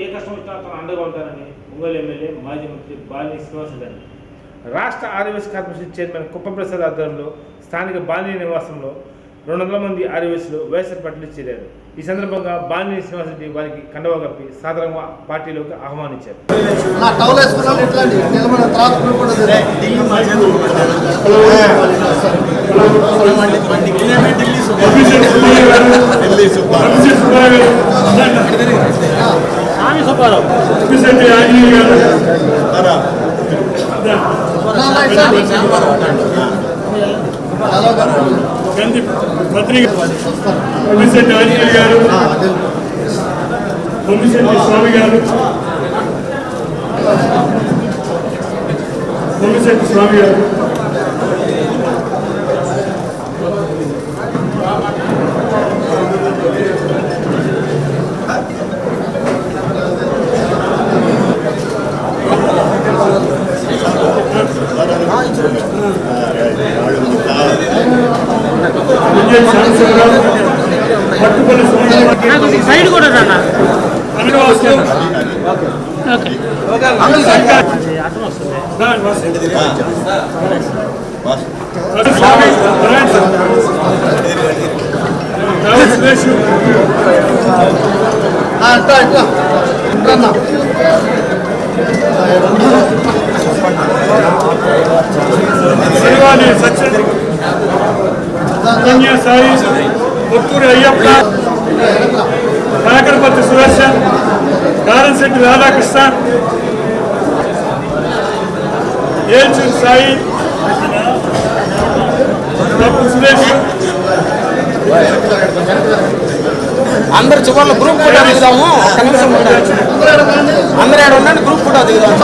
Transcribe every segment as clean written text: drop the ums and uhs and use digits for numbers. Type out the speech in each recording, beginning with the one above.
ఏ కష్టం వచ్చినా తను అండగా ఉంటారని ఒంగోలు ఎమ్మెల్యే మాజీ మంత్రి బాలినేని శ్రీనివాసరెడ్డి అన్నారు. రాష్ట్ర ఆర్యవేశ కార్పొరేషన్ చైర్మన్ కుప్పప్రసాద్ ఆధ్వర్యంలో స్థానిక బాలినేని నివాసంలో 200 మంది ఆర్యవేశులు వైఎస్ఆర్ పార్టీలో చేరారు. ఈ సందర్భంగా బాలినేని శ్రీనివాసరెడ్డి వారికి కండవా కప్పి సాధారణంగా పార్టీలోకి ఆహ్వానించారు. కొమ్మిశెట్టి ఆంజనేయులు గారు, కొమ్మిశెట్టి స్వామి గారు, కొమ్మిశెట్టి స్వామి గారు, సైడ్ కూడా రానా సాయి కొత్తూరి అయ్యప్ప, కాకరపతి సుదర్శన్, కారంశెట్టి రాధాకృష్ణ, ఏల్చూరు సాయి, సురేష్, అందరు చివరిలో గ్రూప్ ఫోటో దిగుదాము. ఒక్క నిమిషం అందరూ ఏడు ఉండండి, గ్రూప్ ఫోటో దిగుదాము.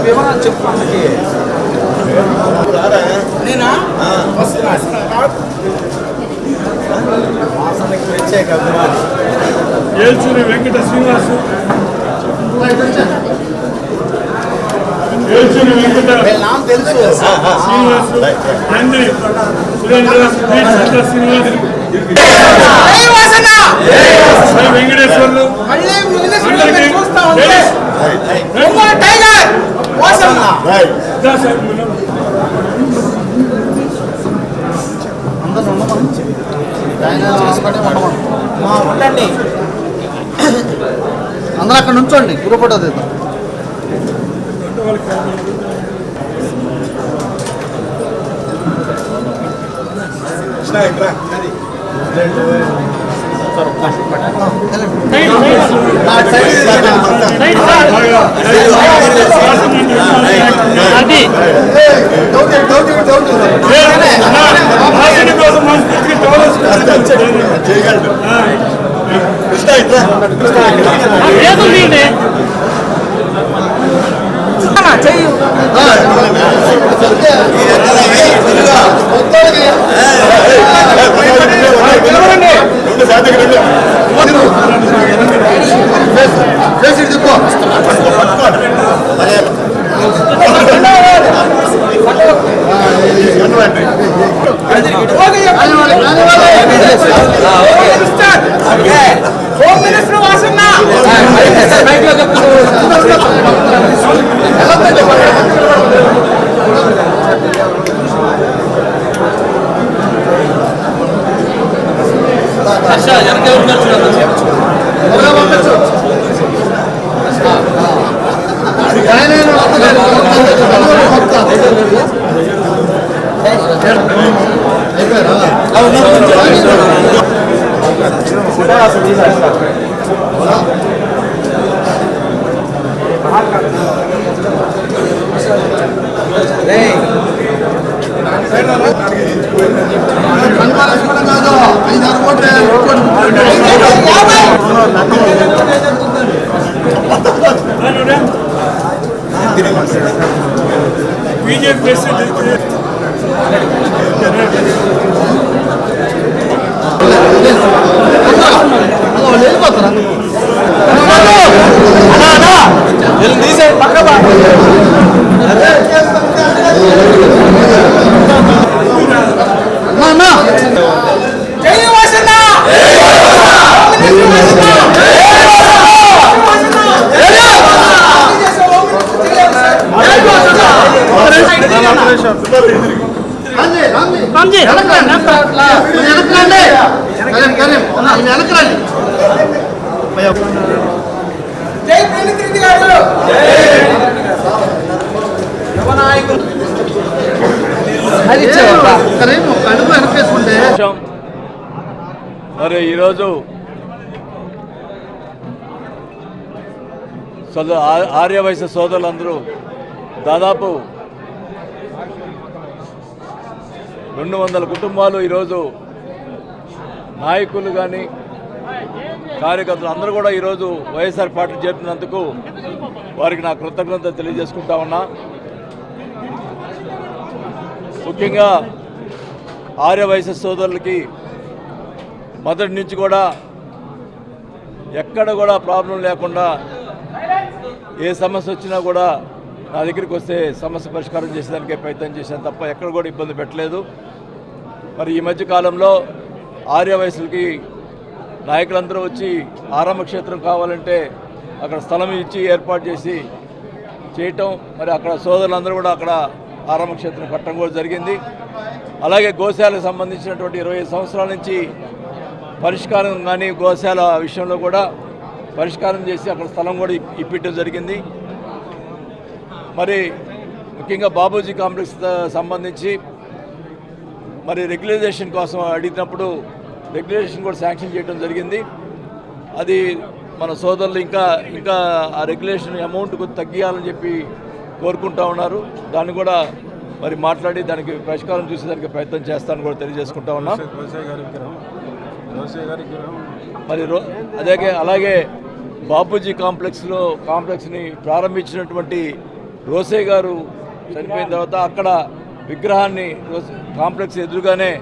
వివరాలు చెప్పు. అన్నకి నేనా ప్రత్యేక అభిమాని ఏల్చూరి వెంకట శ్రీనివాసు, ఏల్చూరి వెంకట తెలుసు శ్రీనివాసు, నంది సురేంద్ర, శ్రీనివాసు, వెంకటేశ్వర్లు, ఉండండి. అందరూ అక్కడ నుంచోండి, గ్రూప్ ఫోటో తీద్దాం. बीजेपी पक्का జై ప్రణీత్ రెడ్డి గారు. మరి ఈరోజు ఆర్యవైశ్య సోదరులందరూ దాదాపు 200 కుటుంబాలు ఈరోజు నాయకులు కానీ కార్యకర్తలు అందరూ కూడా ఈరోజు వైఎస్ఆర్ పార్టీ చేరుతున్నందుకు వారికి నా కృతజ్ఞత తెలియజేసుకుంటా ఉన్నా. ముఖ్యంగా ఆర్యవైశ్య సోదరులకి మొదటి నుంచి కూడా ఎక్కడ కూడా ప్రాబ్లం లేకుండా ఏ సమస్య వచ్చినా కూడా నా దగ్గరికి వస్తే సమస్య పరిష్కారం చేసేదానికే ప్రయత్నం చేశాను తప్ప ఎక్కడ కూడా ఇబ్బంది పెట్టలేదు. మరి ఈ మధ్య కాలంలో ఆర్యవైశ్యులకి నాయకులందరూ వచ్చి ఆరంభ క్షేత్రం కావాలంటే అక్కడ స్థలం ఇచ్చి ఏర్పాటు చేసి చేయటం, మరి అక్కడ సోదరులందరూ కూడా అక్కడ ఆరంభ క్షేత్రం కట్టడం కూడా జరిగింది. అలాగే గోశాలకు సంబంధించినటువంటి 25 సంవత్సరాల నుంచి పరిష్కారం కానీ గోశాల విషయంలో కూడా పరిష్కారం చేసి అక్కడ స్థలం కూడా ఇప్పించడం జరిగింది. మరి ముఖ్యంగా బాబూజీ కాంప్లెక్స్ సంబంధించి మరి రెగ్యులైజేషన్ కోసం అడిగినప్పుడు రెగ్యులేషన్ కూడా శాంక్షన్ చేయడం జరిగింది. అది మన సోదరులు ఇంకా ఆ రెగ్యులేషన్ అమౌంట్ కొద్ది తగ్గియాలని చెప్పి కోరుకుంటా ఉన్నారు. దాన్ని కూడా మరి మాట్లాడి దానికి పరిష్కారం చూసేదానికి ప్రయత్నం చేస్తానని కూడా తెలియజేసుకుంటా ఉన్నాం. మరి అలాగే బాపూజీ కాంప్లెక్స్ని ప్రారంభించినటువంటి రోసే గారు చనిపోయిన తర్వాత అక్కడ విగ్రహాన్ని కాంప్లెక్స్ ఎదురుగానే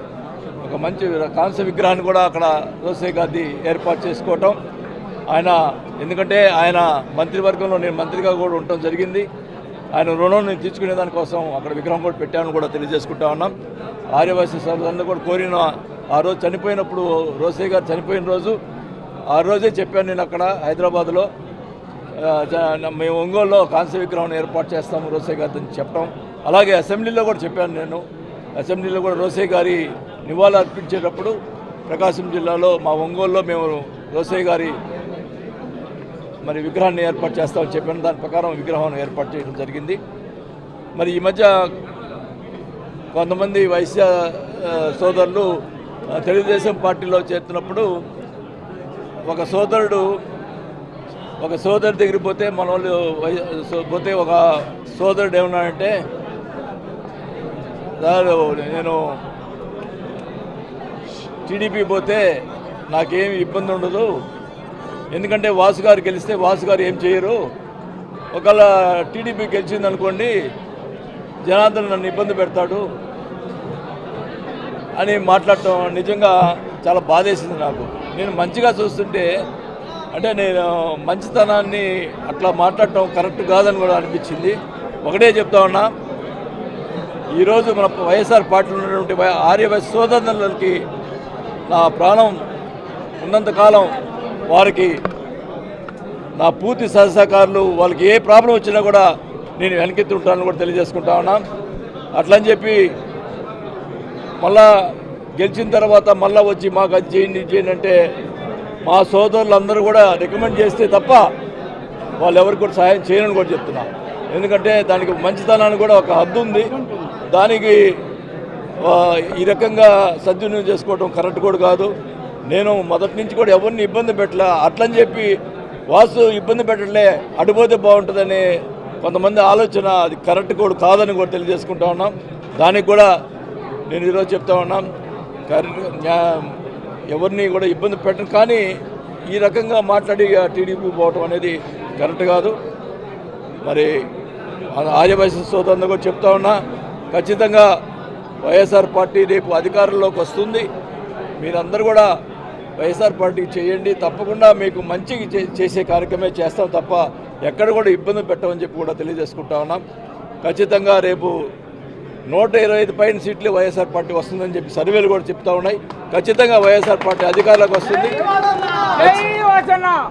ఒక మంచి కాంస్య విగ్రహాన్ని కూడా అక్కడ రోసే గారిది ఏర్పాటు చేసుకోవటం, ఎందుకంటే ఆయన మంత్రివర్గంలో నేను మంత్రిగా కూడా ఉండటం జరిగింది. ఆయన రుణం నేను తీర్చుకునే దానికోసం అక్కడ విగ్రహం కూడా పెట్టామని కూడా తెలియజేసుకుంటా ఉన్నాం. ఆర్యవైశ్య సోదరులందరూ కూడా కోరిన ఆ రోజు చనిపోయినప్పుడు రోసే గారు చనిపోయిన రోజు ఆ రోజే చెప్పాను నేను అక్కడ హైదరాబాద్లో మేము ఒంగోలులో కాంస్య విగ్రహం ఏర్పాటు చేస్తాము రోసే గారిని చెప్పడం. అలాగే అసెంబ్లీలో కూడా చెప్పాను నేను. అసెంబ్లీలో కూడా రోసే గారి నివాళులు అర్పించేటప్పుడు ప్రకాశం జిల్లాలో మా ఒంగోలులో మేము రోసే గారి మరి విగ్రహాన్ని ఏర్పాటు చేస్తామని చెప్పాను. దాని ప్రకారం విగ్రహం ఏర్పాటు చేయడం జరిగింది. మరి ఈ మధ్య కొంతమంది వైశ్య సోదరులు తెలుగుదేశం పార్టీలో చేరుతున్నప్పుడు ఒక సోదరుడి దగ్గరికి పోతే మన వాళ్ళు పోతే ఒక సోదరుడు ఏమన్నాడంటే, నేను టీడీపీ పోతే నాకేమి ఇబ్బంది ఉండదు, ఎందుకంటే వాసు గారు గెలిస్తే వాసు గారు ఏం చేయరు, ఒకవేళ టీడీపీ గెలిచింది అనుకోండి జనార్దన్ నన్ను ఇబ్బంది పెడతాడు అని మాట్లాడటం నిజంగా చాలా బాధేసింది నాకు. నేను మంచిగా చూస్తుంటే అంటే నేను మంచితనాన్ని అట్లా మాట్లాడటం కరెక్ట్ కాదని కూడా అనిపించింది. ఒకటే చెప్తా ఉన్నా, ఈరోజు మన వైఎస్ఆర్ పార్టీలో ఉన్నటువంటి ఆర్యవైశ్య సోదరులకి నా ప్రాణం ఉన్నంతకాలం వారికి నా పూర్తి సహకారాలు, వాళ్ళకి ఏ ప్రాబ్లం వచ్చినా కూడా నేను వెనకెత్తి ఉంటానని కూడా తెలియజేసుకుంటా ఉన్నా. అట్లని చెప్పి మళ్ళా గెలిచిన తర్వాత మళ్ళీ వచ్చి మాకు అది చేయండి ఇది చేయండి అంటే మా సోదరులందరూ కూడా రికమెండ్ చేస్తే తప్ప వాళ్ళు ఎవరికి కూడా సహాయం చేయనని కూడా చెప్తున్నా. ఎందుకంటే దానికి మంచితనానికి కూడా ఒక హద్దు ఉంది. దానికి ఈ రకంగా సద్వినియోగం చేసుకోవడం కరెక్ట్ కూడా కాదు. నేను మొదటి నుంచి కూడా ఎవరిని ఇబ్బంది పెట్టలే. అట్లని చెప్పి వాసు ఇబ్బంది పెట్టలే అడిపోతే బాగుంటుందని కొంతమంది ఆలోచన, అది కరెక్ట్ కూడా కాదని కూడా తెలియజేసుకుంటా ఉన్నాం. దానికి కూడా నేను ఈరోజు చెప్తా ఉన్నాం, ఎవరిని కూడా ఇబ్బంది పెట్టను, కానీ ఈ రకంగా మాట్లాడి టీడీపీ పోవటం అనేది కరెక్ట్ కాదు. మరి ఆర్యవైశ్య సోదరులు కూడా చెప్తా ఉన్నా, ఖచ్చితంగా వైఎస్ఆర్ పార్టీ రేపు అధికారంలోకి వస్తుంది. మీరందరూ కూడా వైఎస్ఆర్ పార్టీకి చేయండి, తప్పకుండా మీకు మంచి చేసే కార్యక్రమే చేస్తాం తప్ప ఎక్కడ కూడా ఇబ్బంది పెట్టమని చెప్పి కూడా తెలియజేసుకుంటా ఉన్నాం. ఖచ్చితంగా రేపు 125 పైన సీట్లు వైఎస్ఆర్ పార్టీ వస్తుందని చెప్పి సర్వేలు కూడా చెప్తా ఉన్నాయి. ఖచ్చితంగా వైఎస్ఆర్ పార్టీ అధికారంలోకి వస్తుంది.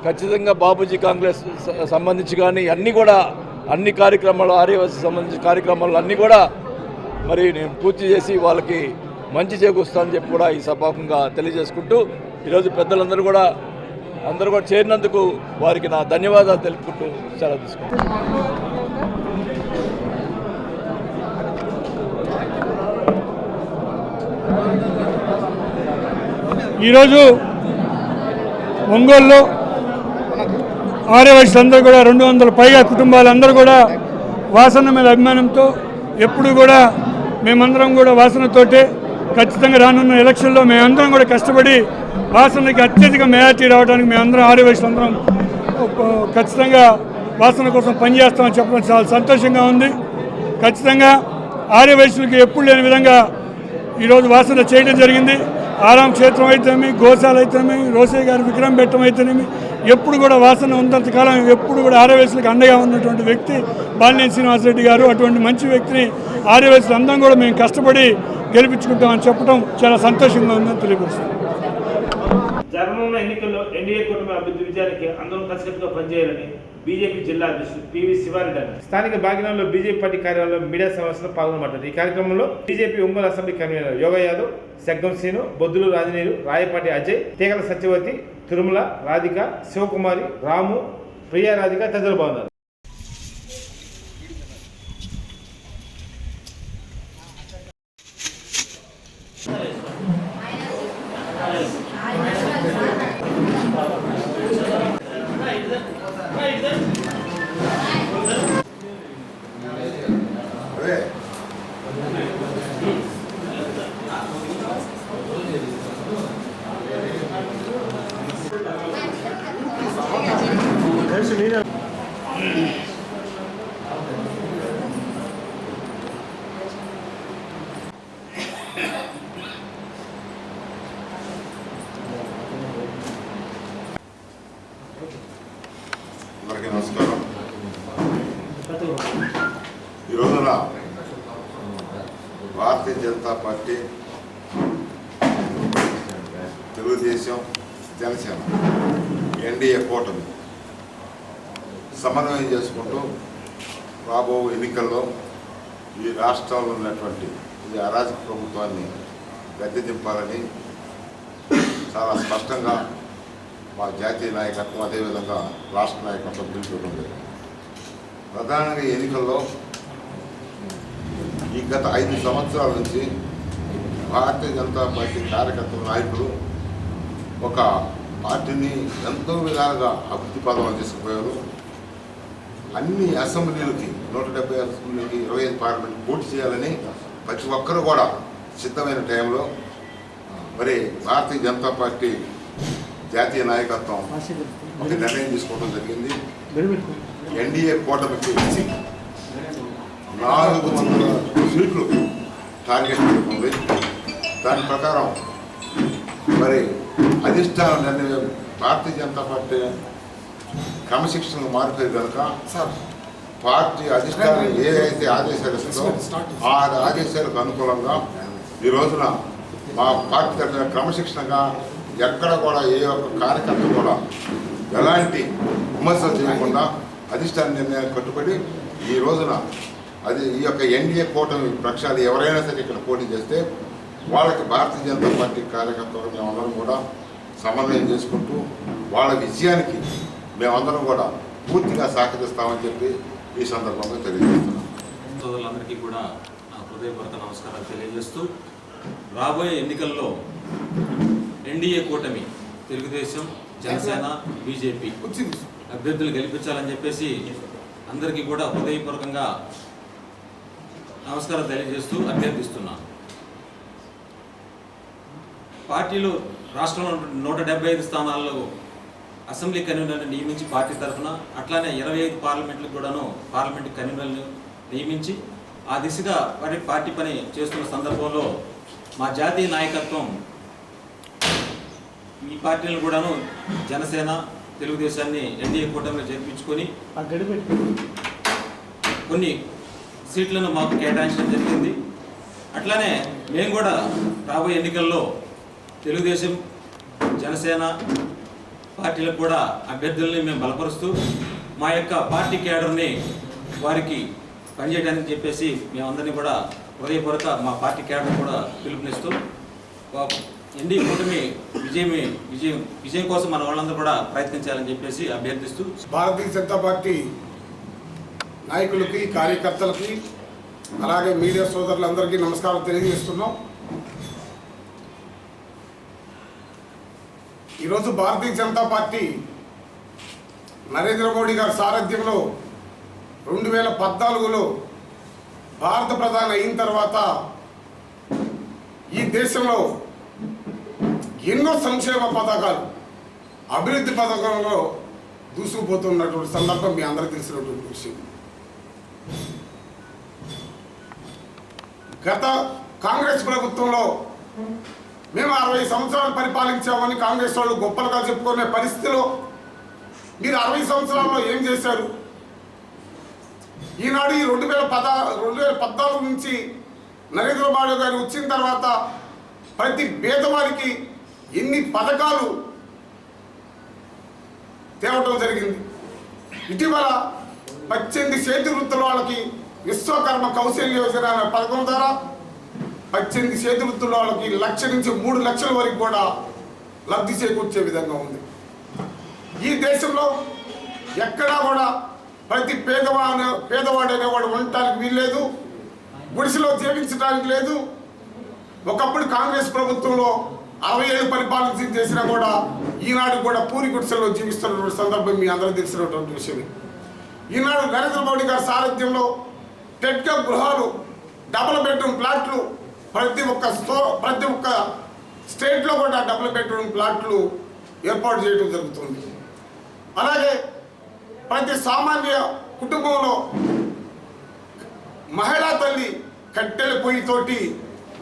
ఖచ్చితంగా బాబూజీ కాంగ్రెస్ సంబంధించి కానీ అన్ని కార్యక్రమాలు, ఆర్యవైశ్య సంబంధించిన కార్యక్రమాలు అన్నీ కూడా మరి నేను పూర్తి చేసి వాళ్ళకి మంచి చేకూరుస్తానని చెప్పి కూడా ఈ సభాముఖంగా తెలియజేసుకుంటూ, ఈరోజు పెద్దలందరూ కూడా అందరూ కూడా చేరినందుకు వారికి నా ధన్యవాదాలు తెలుపుకుంటూ సెలవు తీసుకుంటాను. ఈరోజు ఒంగోలులో ఆర్యవైశ్యులందరూ కూడా 200 పైగా కుటుంబాలందరూ కూడా వాసన మీద అభిమానంతో ఎప్పుడు కూడా మేమందరం కూడా వాసనతోటే ఖచ్చితంగా రానున్న ఎలక్షన్లో మేమందరం కూడా కష్టపడి వాసనకి అత్యధిక మెజార్టీ రావడానికి మేమందరం ఆర్యవైశ్యులందరం ఖచ్చితంగా వాసన కోసం పనిచేస్తామని చెప్పడం చాలా సంతోషంగా ఉంది. ఖచ్చితంగా ఆర్యవైశ్యులకి ఎప్పుడు లేని విధంగా ఈరోజు వాసన చేయడం జరిగింది. ఆరాం క్షేత్రం అయితేనేమి, గోశాల అయితేనేమి, రోసయ్య గారి విగ్రహం పెట్టడం అయితేనేమి ఎప్పుడు కూడా వాసన ఉన్నంతకాలం ఎప్పుడు కూడా ఆర్యవైశ్యులకు అండగా ఉన్నటువంటి వ్యక్తి బాలినేని శ్రీనివాసరెడ్డి గారు. అటువంటి మంచి వ్యక్తిని ఆర్యవైశ్యులు అందరం కూడా మేము కష్టపడి గెలిపించుకుంటామని చెప్పడం చాలా సంతోషంగా ఉందని తెలియపరుస్తుంది. జరగనున్న ఎన్నికల్లో ఎన్డీఏ కూటమి అభివృద్ధి విజయానికి అందరూ కలిసికట్టుగా పనిచేయాలని బీజేపీ జిల్లా అధ్యక్షుడు పివి శివారెడ్డి అన్నారు. స్థానిక భాగ్యనగరంలో బీజేపీ పార్టీ కార్యాలయంలో మీడియా సమావేశంలో పాల్గొనబడ్డారు. ఈ కార్యక్రమంలో బీజేపీ ఒంగోలు అసెంబ్లీ కన్వీనర్ యోగ యాదవ్, సెగ్గం శ్రీను, బొద్దులు రాజనీరు, రాయపాటి అజయ్, తీగల సత్యవతి, తిరుమల, రాధిక, శివకుమారి, రాము, ప్రియా రాధిక తదితరులు బాగున్నారు. అందరికీ నమస్కారం. ఈ రోజున భారతీయ జనతా పార్టీ, తెలుగుదేశం, జనసేన ఎన్డీఏ కూటమి సమన్వయం చేసుకుంటూ రాబో ఎన్నికల్లో ఈ రాష్ట్రంలో ఉన్నటువంటి ఈ అరాజక ప్రభుత్వాన్ని గద్దె దింపాలని చాలా స్పష్టంగా మా జాతీయ నాయకత్వం, అదేవిధంగా రాష్ట్ర నాయకత్వం పిలుపుకోవడం జరిగింది. ప్రధానంగా ఎన్నికల్లో ఈ గత 5 సంవత్సరాల నుంచి భారతీయ జనతా పార్టీ కార్యకర్తల నాయకులు ఒక పార్టీని ఎంతో విధాలుగా అభివృద్ధి పదవులు తీసుకుపోయారు. అన్ని అసెంబ్లీలకి 170 అసెంబ్లీలకి 25 పార్లమెంట్ పోటీ చేయాలని ప్రతి ఒక్కరు కూడా సిద్ధమైన టైంలో మరి భారతీయ జనతా పార్టీ జాతీయ నాయకత్వం ఒక నిర్ణయం తీసుకోవడం జరిగింది. ఎన్డీఏ కూటమికి 400 సీట్లు టార్గెట్ పెట్టుకుంది. దాని ప్రకారం మరి అధిష్టాన నిర్ణయం భారతీయ జనతా పార్టీ క్రమశిక్షణకు మారిపోయి కనుక పార్టీ అధిష్టానం ఏదైతే ఆదేశాలు ఇస్తుందో ఆ ఆదేశాలకు అనుకూలంగా ఈ రోజున మా పార్టీ తరఫున క్రమశిక్షణగా ఎక్కడ కూడా ఏ ఒక్క కార్యకర్త కూడా ఎలాంటి విమర్శలు చేయకుండా అధిష్టాన నిర్ణయానికి కట్టుబడి ఈ రోజున ఈ యొక్క ఎన్డీఏ కూటమి పక్షాలు ఎవరైనా సరే ఇక్కడ పోటీ చేస్తే వాళ్ళకి భారతీయ జనతా పార్టీ కార్యకర్తలు మేమందరం కూడా సమన్వయం చేసుకుంటూ వాళ్ళ విజయానికి మేమందరం కూడా పూర్తిగా సహకరిస్తామని చెప్పి ఈ సందర్భంగా తెలియజేస్తున్నాం. సోదరులందరికీ కూడా నా హృదయపూర్వక నమస్కారాలు తెలియజేస్తూ రాబోయే ఎన్నికల్లో ఎన్డీఏ కూటమి తెలుగుదేశం, జనసేన, బీజేపీ అభ్యర్థులు గెలిపించాలని చెప్పేసి అందరికీ కూడా హృదయపూర్వకంగా నమస్కారం తెలియజేస్తూ అభ్యర్థిస్తున్నాను. పార్టీలు రాష్ట్రంలో 175 స్థానాల్లో అసెంబ్లీ కన్వీనర్ని నియమించి పార్టీ తరఫున, అట్లానే 25 పార్లమెంట్లకు కూడాను పార్లమెంట్ కన్వీనర్లను నియమించి ఆ దిశగా పార్టీ పని చేస్తున్న సందర్భంలో మా జాతీయ నాయకత్వం ఈ పార్టీలను కూడాను జనసేన, తెలుగుదేశాన్ని ఎన్డీఏ కూటమిలో చేర్పించుకొని కొన్ని సీట్లను మాకు కేటాయించడం జరిగింది. అట్లానే మేము కూడా రాబోయే ఎన్నికల్లో తెలుగుదేశం, జనసేన పార్టీలకు కూడా అభ్యర్థుల్ని మేము బలపరుస్తూ మా యొక్క పార్టీ క్యాడర్ని వారికి పనిచేయడానికి చెప్పేసి మేమందరినీ కూడా హృదయపూర్వక మా పార్టీ క్యాడర్ కూడా పిలుపునిస్తూ ఎన్డీఏ కూటమి విజయం కోసం మన వాళ్ళందరూ కూడా ప్రయత్నించాలని చెప్పేసి అభ్యర్థిస్తూ భారతీయ జనతా పార్టీ నాయకులకి కార్యకర్తలకి అలాగే మీడియా సోదరులందరికీ నమస్కారం తెలియజేస్తున్నాం. ఈరోజు భారతీయ జనతా పార్టీ నరేంద్ర మోడీ గారి సారథ్యంలో 2014లో భారత ప్రధాని అయిన తర్వాత ఈ దేశంలో ఎన్నో సంక్షేమ పథకాలు అభివృద్ధి పథకంలో దూసుకుపోతున్నటువంటి సందర్భం మీ అందరికీ తెలిసినటువంటి విషయం. గత కాంగ్రెస్ ప్రభుత్వంలో మేము 60 సంవత్సరాలు పరిపాలించామని కాంగ్రెస్ వాళ్ళు గొప్పలుగా చెప్పుకునే పరిస్థితిలో మీరు 60 సంవత్సరాల్లో ఏం చేశారు? ఈనాడు ఈ 2014 నుంచి నరేంద్ర మోడీ గారు వచ్చిన తర్వాత ప్రతి పేదవారికి ఎన్ని పథకాలు తేవటం జరిగింది. ఇటీవల 18 చేతి వృత్తుల వాళ్ళకి విశ్వకర్మ కౌశల్య యోజన అనే పథకం ద్వారా 18 చేతి వృత్తుల వాళ్ళకి 1 లక్ష నుంచి 3 లక్షల వరకు కూడా లబ్ధి చేకూర్చే విధంగా ఉంది. ఈ దేశంలో ఎక్కడా కూడా ప్రతి పేదవాడు అనేవాడు ఉండటానికి వీల్లేదు, గుడిసెలో జీవించడానికి లేదు. ఒకప్పుడు కాంగ్రెస్ ప్రభుత్వంలో 60 ఏళ్ళు పరిపాలన చేసినా కూడా ఈనాడు కూడా పూరి గుడిసెల్లో జీవిస్తున్నటువంటి సందర్భం మీ అందరూ తెలిసినటువంటి విషయమే. ఈనాడు నరేంద్ర మోడీ గారి సారథ్యంలో టెట్కా గృహాలు, డబుల్ బెడ్రూమ్ ప్లాట్లు ప్రతి ఒక్క స్టేట్లో కూడా డబుల్ బెడ్రూమ్ ప్లాట్లు ఏర్పాటు చేయడం జరుగుతుంది. అలాగే ప్రతి సామాన్య కుటుంబంలో మహిళా తల్లి కట్టెల పొయ్యితోటి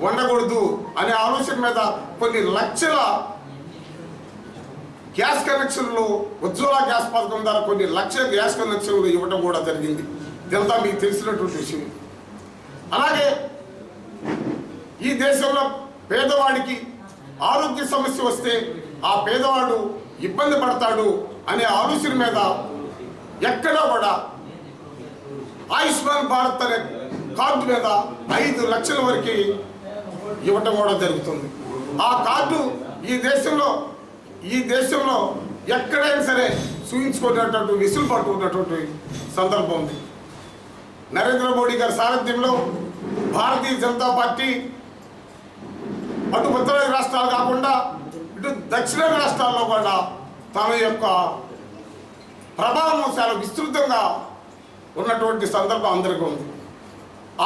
వండకూడదు అనే ఆలోచన మీద కొన్ని లక్షల గ్యాస్ కనెక్షన్లు, ఉజ్వల గ్యాస్ పథకం ద్వారా కొన్ని లక్షల గ్యాస్ కనెక్షన్లు ఇవ్వడం కూడా జరిగింది. ఇదంతా మీకు తెలిసినటువంటి విషయం. అలాగే ఈ దేశంలో పేదవాడికి ఆరోగ్య సమస్య వస్తే ఆ పేదవాడు ఇబ్బంది పడతాడు అనే ఆలోచన మీద ఎక్కడా కూడా ఆయుష్మాన్ భారత్ అనే కార్డు మీద 5 లక్షల వరకు ఇవ్వటం కూడా జరుగుతుంది. ఆ కార్డు ఈ దేశంలో ఎక్కడైనా సరే చూయించుకునేటువంటి విసులుబాటు ఉన్నటువంటి సందర్భం ఉంది. నరేంద్ర మోడీ గారి సారథ్యంలో భారతీయ జనతా పార్టీ అటు ఉత్తరాది రాష్ట్రాలు కాకుండా ఇటు దక్షిణాది రాష్ట్రాల్లో కూడా తన యొక్క ప్రభావం చాలా విస్తృతంగా ఉన్నటువంటి సందర్భం అందరికీ ఉంది.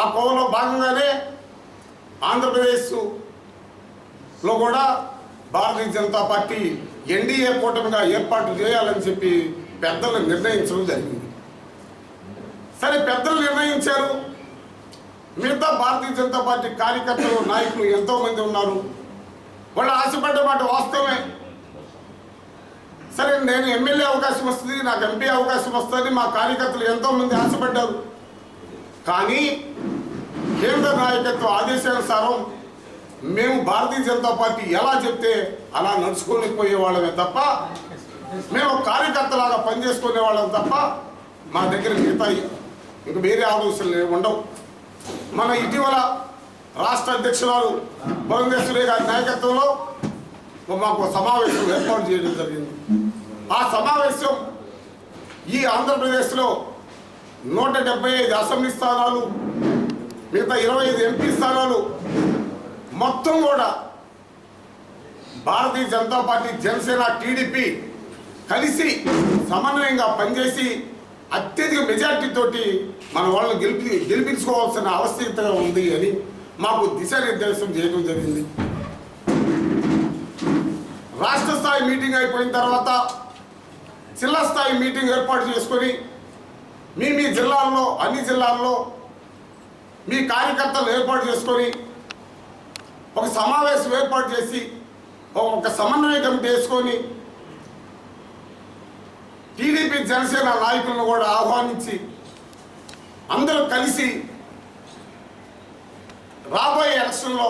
ఆ కోవలో భాగంగానే ఆంధ్రప్రదేశ్లో కూడా భారతీయ జనతా పార్టీ ఎన్డీఏ కూటమిగా ఏర్పాటు చేయాలని చెప్పి పెద్దలు నిర్ణయించడం జరిగింది. సరే, పెద్దలు నిర్ణయించారు. మిగతా భారతీయ జనతా పార్టీ కార్యకర్తలు, నాయకులు ఎంతోమంది ఉన్నారు. వాళ్ళు ఆశపడ్డ మాట వాస్తవమే. సరే, నేను ఎమ్మెల్యే అవకాశం వస్తుంది, నాకు ఎంపీ అవకాశం వస్తుంది, మా కార్యకర్తలు ఎంతోమంది ఆశపడ్డారు. కానీ కేంద్ర నాయకత్వ ఆదేశానుసారం మేము భారతీయ జనతా పార్టీ ఎలా చెప్తే అలా నడుచుకొని పోయేవాళ్ళమే తప్ప, మేము కార్యకర్తలాగా పనిచేసుకునే వాళ్ళం తప్ప మా దగ్గర మిగతా ఇంక వేరే ఆలోచనలు ఉండవు. మన ఇటీవల రాష్ట్ర అధ్యక్షురాలు భువనేశ్వరి గారి నాయకత్వంలో మాకు సమావేశం ఏర్పాటు చేయడం జరిగింది. ఆ సమావేశం ఈ ఆంధ్రప్రదేశ్లో 175 అసెంబ్లీ స్థానాలు, మిగతా 25 ఎంపీ స్థానాలు మొత్తం కూడా భారతీయ జనతా పార్టీ, జనసేన, టీడీపీ కలిసి సమన్వయంగా పనిచేసి అత్యధిక మెజార్టీతోటి మన వాళ్ళని గెలిపించుకోవాల్సిన ఆవశ్యకత ఉంది అని మాకు దిశానిర్దేశం చేయడం జరిగింది. రాష్ట్ర స్థాయి మీటింగ్ అయిపోయిన తర్వాత జిల్లా స్థాయి మీటింగ్ ఏర్పాటు చేసుకొని మీ జిల్లాల్లో, అన్ని జిల్లాల్లో మీ కార్యకర్తలు ఏర్పాటు చేసుకొని ఒక సమావేశం ఏర్పాటు చేసి ఒక సమన్వయ కమిటీ వేసుకొని టీడీపీ, జనసేన నాయకులను కూడా ఆహ్వానించి అందరూ కలిసి రాబోయే ఎలక్షన్లో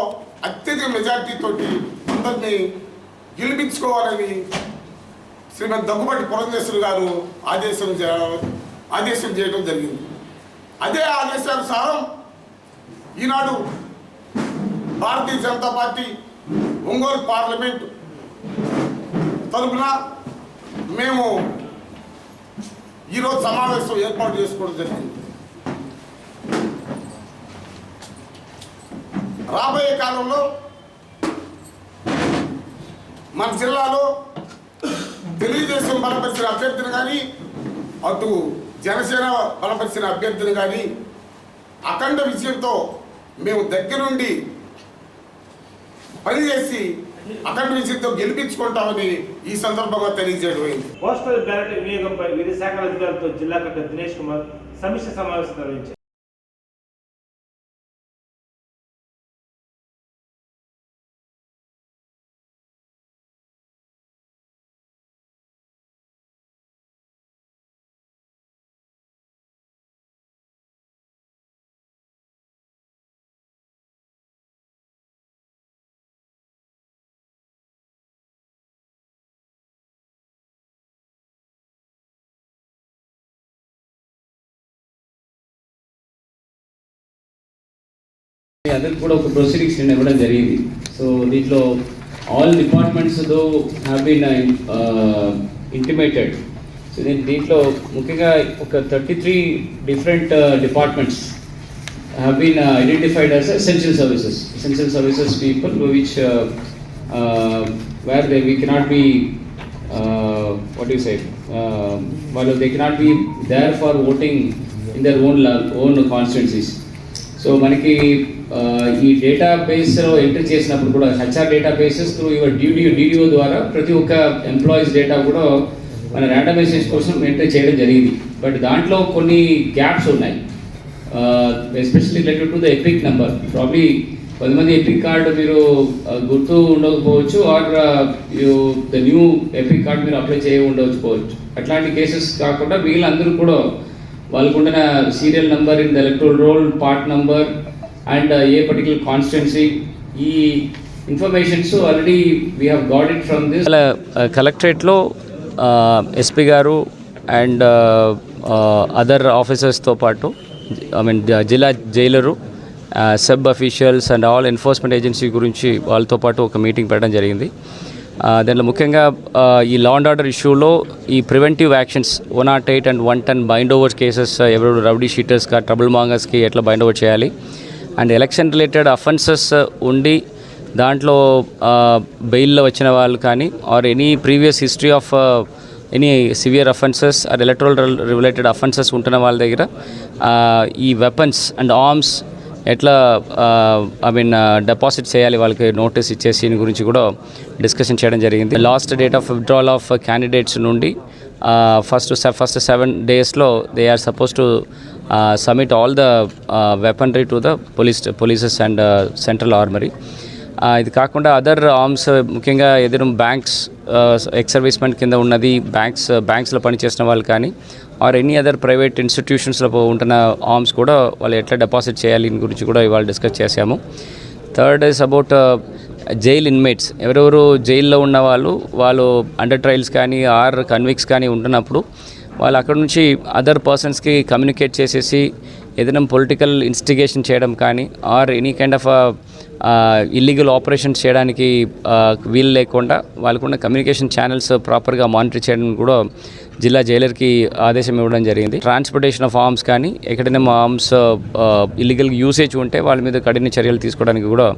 అత్యధిక మెజార్టీతోటి అందరినీ గెలిపించుకోవాలని శ్రీమతి దగ్గుబాటి పురంధేశ్వరి గారు ఆదేశం చేయడం జరిగింది. అదే ఆదేశానుసారం ఈనాడు భారతీయ జనతా పార్టీ ఒంగోలు పార్లమెంట్ తరఫున మేము ఈరోజు సమావేశం ఏర్పాటు చేసుకోవడం జరిగింది. రాబోయే కాలంలో మన జిల్లాలో తెలుగుదేశం బలపరిచిన అభ్యర్థిని కానీ, అటు జనసేన బలపరిచిన అభ్యర్థిని కానీ అఖండ విజయంతో మేము దగ్గరుండి పనిచేసి అఖండ విజయంతో గెలిపించుకుంటామని ఈ సందర్భంగా తెలియజేయడం అయింది. పోస్టల్ బ్యాలెట్ వినియోగంపై వివిధ శాఖల అధికారులతో జిల్లా కలెక్టర్ దినేష్ కుమార్ సమీక్ష సమావేశం నిర్వహించారు. అందరికి కూడా ఒక ప్రొసీడింగ్స్ నేను ఇవ్వడం జరిగింది. సో దీంట్లో all departments though have been intimated. So దీంట్లో ముఖ్యంగా ఒక 33 different departments have been identified as essential services people which where we cannot be what you say వాళ్ళు they cannot be there for voting in their own constituencies. So మనకి ఈ డేటాబేస్లో entry చేసినప్పుడు కూడా HR databases through your DDO ద్వారా ప్రతి ఒక్క employees data కూడా మన ర్యాండమైజేషన్ కోసం ఎంట్రీ చేయడం జరిగింది. బట్ దాంట్లో కొన్ని గ్యాప్స్ ఉన్నాయి, especially related to the EPIC number. Probably కొంతమంది ఎపిక్ కార్డు మీరు గుర్తు ఉండకపోవచ్చు, or the new EPIC card మీరు అప్లై చేయ ఉండకపోవచ్చు. అట్లాంటి కేసెస్ కాకుండా వీళ్ళందరూ కూడా వాళ్ళకుండిన serial number in the electoral roll, part number and a particular constituency, ఈ informations already we have got it from this. కలెక్టరేట్లో ఎస్పీ గారు అండ్ అదర్ ఆఫీసర్స్తో పాటు జిల్లా జైలరు, sub officials and all enforcement agency గురించి వాళ్ళతో పాటు ఒక మీటింగ్ పెట్టడం జరిగింది. దాంట్లో ముఖ్యంగా ఈ లా అండ్ ఆర్డర్ ఇష్యూలో ఈ preventive actions 108 and 110 bind over cases, ఎవరు రౌడీ షీటర్స్గా, ట్రబుల్ మాంగర్స్కి ఎట్లా బైండ్ ఓవర్ చేయాలి, అండ్ ఎలక్షన్ రిలేటెడ్ అఫెన్సెస్ ఉండి దాంట్లో బెయిల్లో వచ్చిన వాళ్ళు కానీ, or any previous history of any severe offences or electoral related offences ఉంటున్న వాళ్ళ దగ్గర ఈ వెపన్స్ అండ్ ఆర్మ్స్ ఎట్లా డిపాజిట్ చేయాలి, వాళ్ళకి నోటీస్ ఇచ్చేసి దీని గురించి కూడా డిస్కషన్ చేయడం జరిగింది. Last date of withdrawal of candidates నుండి ఫస్ట్ 7 daysలో they are suppose to submit all the weaponry to the polices and central armoury. ఇది కాకుండా అదర్ ఆర్మ్స్, ముఖ్యంగా ఏదైనా బ్యాంక్స్, ఎక్స్ సర్వీస్మెన్ కింద ఉన్నది, బ్యాంక్స్లో పనిచేసిన వాళ్ళు కానీ, ఆర్ ఎనీ అదర్ ప్రైవేట్ ఇన్స్టిట్యూషన్స్లో ఉంటున్న ఆర్మ్స్ కూడా వాళ్ళు ఎట్లా డిపాజిట్ చేయాలి దీని గురించి కూడా ఇవాళ డిస్కస్ చేశాము. Third is about jail inmates. ఎవరెవరు జైల్లో ఉన్న వాళ్ళు అండర్ ట్రయల్స్ కానీ ఆర్ కన్విక్స్ కానీ ఉంటున్నప్పుడు వాళ్ళు అక్కడ నుంచి అదర్ పర్సన్స్కి కమ్యూనికేట్ చేసేసి ఏదైనా పొలిటికల్ ఇన్స్టిగేషన్ చేయడం కానీ, or any kind of illegal operations చేయడానికి వీలు లేకుండా వాళ్ళకున్న కమ్యూనికేషన్ ఛానల్స్ ప్రాపర్గా మానిటర్ చేయడం కూడా జిల్లా జైలర్కి ఆదేశం ఇవ్వడం జరిగింది. ట్రాన్స్పోర్టేషన్ ఆఫ్ ఆర్మ్స్ కానీ, ఎక్కడైనా ఆర్మ్స్ ఇల్లీగల్ యూసేజ్ ఉంటే వాళ్ళ మీద కఠిన చర్యలు తీసుకోవడానికి కూడా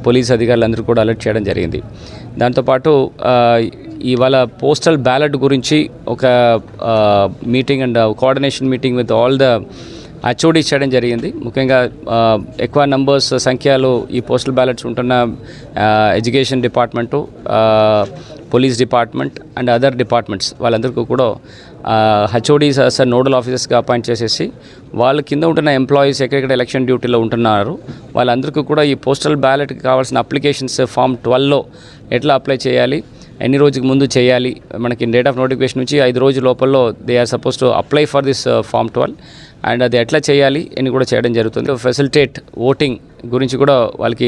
పోలీస్ అధికారులందరూ కూడా అలర్ట్ చేయడం జరిగింది. దాంతోపాటు ఇవాళ పోస్టల్ బ్యాలెట్ గురించి ఒక meeting and coordination meeting with all the HOD చేయడం జరిగింది. ముఖ్యంగా ఎక్కువ నంబర్స్ సంఖ్యలో ఈ పోస్టల్ బ్యాలెట్స్ ఉంటున్న education department, police department and other departments వాళ్ళందరికీ కూడా HODs నోడల్ ఆఫీసర్స్గా అపాయింట్ చేసేసి వాళ్ళ కింద ఉంటున్న ఎంప్లాయీస్ ఎక్కడెక్కడ ఎలక్షన్ డ్యూటీలో ఉంటున్నారు వాళ్ళందరికీ కూడా ఈ పోస్టల్ బ్యాలెట్కి కావాల్సిన అప్లికేషన్స్ Form 12లో ఎట్లా అప్లై చేయాలి, ఎన్ని రోజుకి ముందు చేయాలి, మనకి డేట్ ఆఫ్ నోటిఫికేషన్ నుంచి 5 రోజుల లోపల్లో they are suppose to apply for this Form 12 and అది ఎట్లా చేయాలి అని కూడా చేయడం జరుగుతుంది. ఫెసిలిటేట్ ఓటింగ్ గురించి కూడా వాళ్ళకి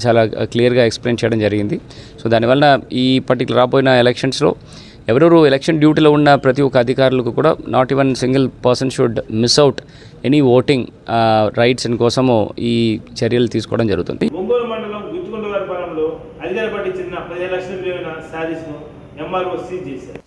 చాలా క్లియర్గా ఎక్స్ప్లెయిన్ చేయడం జరిగింది. సో దానివల్ల ఈ పర్టికులర్ రాబోయిన ఎలక్షన్స్లో ఎవరెవరు ఎలక్షన్ డ్యూటీలో ఉన్న ప్రతి ఒక్క అధికారులకు కూడా not even single person should miss out any voting rights కోసము ఈ చర్యలు తీసుకోవడం జరుగుతుంది. ఒంగోలు మండలం గుత్తుకొండవారిపాలెంలో 15 లక్షల విలువైన శారీస్ను ఎంఆర్ఓ సీజ్ చేశారు.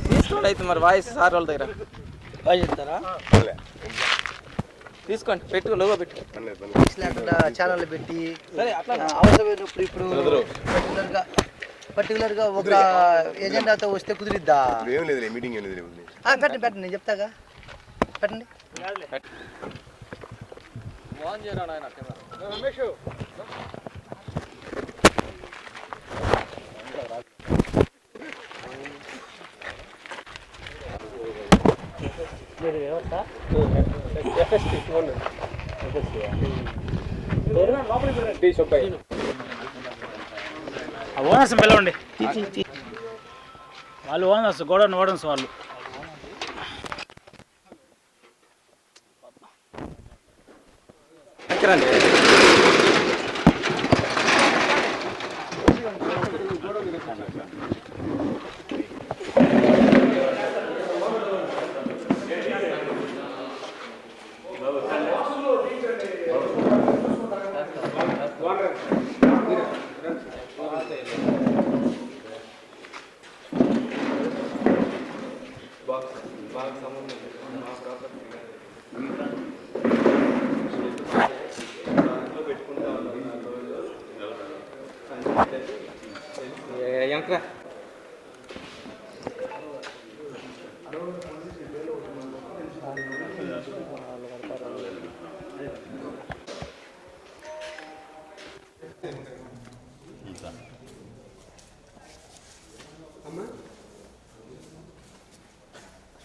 తీసుకోండి అయితే మరి వాయిస్ సార్ వాళ్ళ దగ్గర వాయిస్ ఇస్తారా? తీసుకోండి, పెట్టు, లోగో పెట్టు, ఛానల్ పెట్టి అవసరమైనప్పుడు ఇప్పుడు పర్టికులర్గా ఒక ఎజెండాతో వస్తే కుదిరిద్దా? పెట్టండి పెట్టండి, నేను చెప్తాగా, పెట్టండి. ఓనర్స్ పిలవండి, వాళ్ళు ఓనర్స్ గోడౌన్ ఓనర్స్ వాళ్ళు.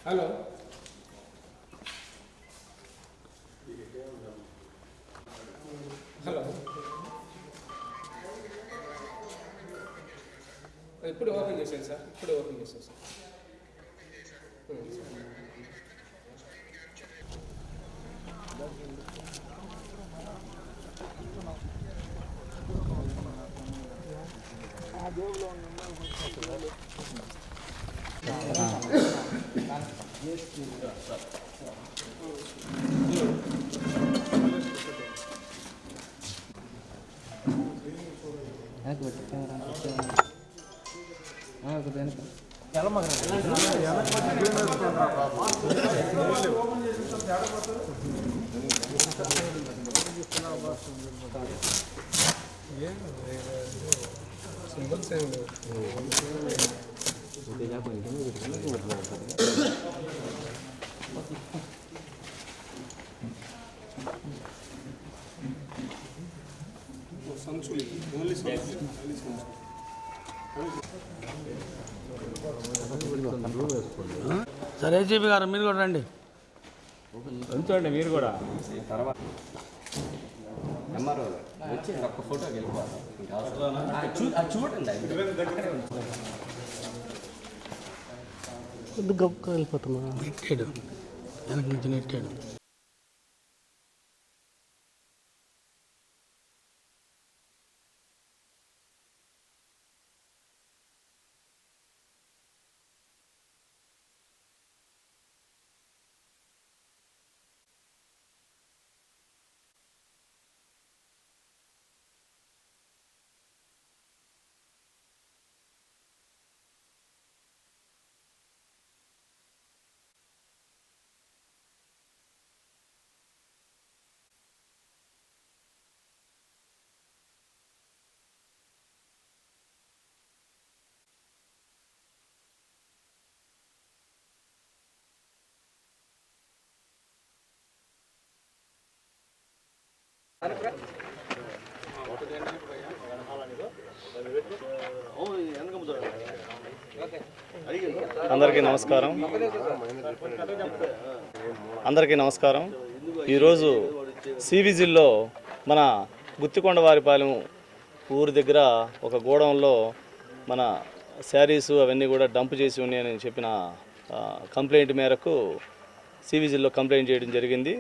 హలో, హలో, ఇప్పుడు ఓపెన్ చేశాను సార్, ఇప్పుడు ఓపెన్ చేశాను సార్. సరే ఏజీపీ గారు మీరు కూడా రండి, ఉంచండి మీరు కూడా. తర్వాత వచ్చి ఒక్క ఫోటో చూడండి. గొప్ప వెళ్ళిపోతున్నా, నెట్టాడు వెనక నుంచి నెట్టాడు. అందరికీ నమస్కారం. ఈరోజు సివిజిల్లో మన గుత్తికొండవారిపాలెం ఊరి దగ్గర ఒక గోడౌన్లో మన శారీసు అవన్నీ కూడా డంప్ చేసి ఉన్నాయని చెప్పిన కంప్లైంట్ మేరకు సివిజిల్లో కంప్లైంట్ చేయడం జరిగింది.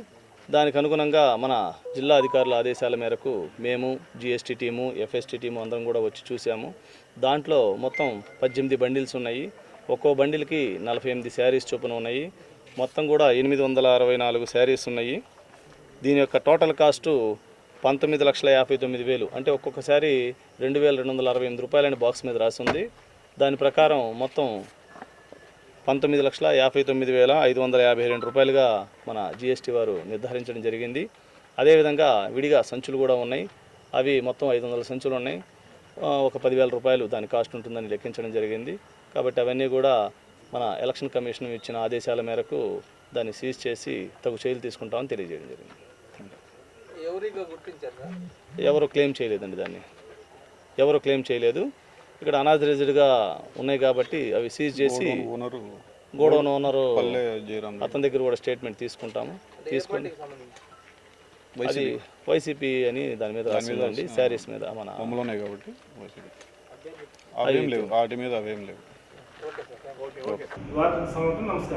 దానికి అనుగుణంగా మన జిల్లా అధికారుల ఆదేశాల మేరకు మేము జిఎస్టీ టీము, ఎఫ్ఎస్టీ టీము అందరం కూడా వచ్చి చూసాము. దాంట్లో మొత్తం 18 బండిల్స్ ఉన్నాయి. ఒక్కో బండిల్కి 48 శారీస్ చొప్పున ఉన్నాయి. మొత్తం కూడా 864 శారీస్ ఉన్నాయి. దీని యొక్క టోటల్ కాస్టు 19,59,000, అంటే ఒక్కొక్క శారీ 2,268 రూపాయలని బాక్స్ మీద రాసింది. దాని ప్రకారం మొత్తం 19,59,552 రూపాయలుగా మన జిఎస్టీ వారు నిర్ధారించడం జరిగింది. అదేవిధంగా విడిగా సంచులు కూడా ఉన్నాయి. అవి మొత్తం 500 సంచులు ఉన్నాయి. ఒక 10,000 రూపాయలు దాని కాస్ట్ ఉంటుందని లెక్కించడం జరిగింది. కాబట్టి అవన్నీ కూడా మన ఎలక్షన్ కమిషన్ ఇచ్చిన ఆదేశాల మేరకు దాన్ని సీజ్ చేసి తగు చర్యలు తీసుకుంటామని తెలియజేయడం జరిగింది. ఎవరు క్లెయిమ్ చేయలేదండి, దాన్ని ఎవరు క్లెయిమ్ చేయలేదు. ఇక్కడ అనాథరైజ్డ్గా ఉన్నాయి కాబట్టి అవి సీజ్ చేసి గోడౌన్ ఓనరు అతని దగ్గర కూడా స్టేట్మెంట్ తీసుకుంటాము. తీసుకొని అది వైసీపీ అని దాని మీద రాసిందండి, శారీస్ మీద మన అమలున్నాయి కాబట్టి అవేం లేవు, వాటి మీద అవేం లేవు. నమస్కారం.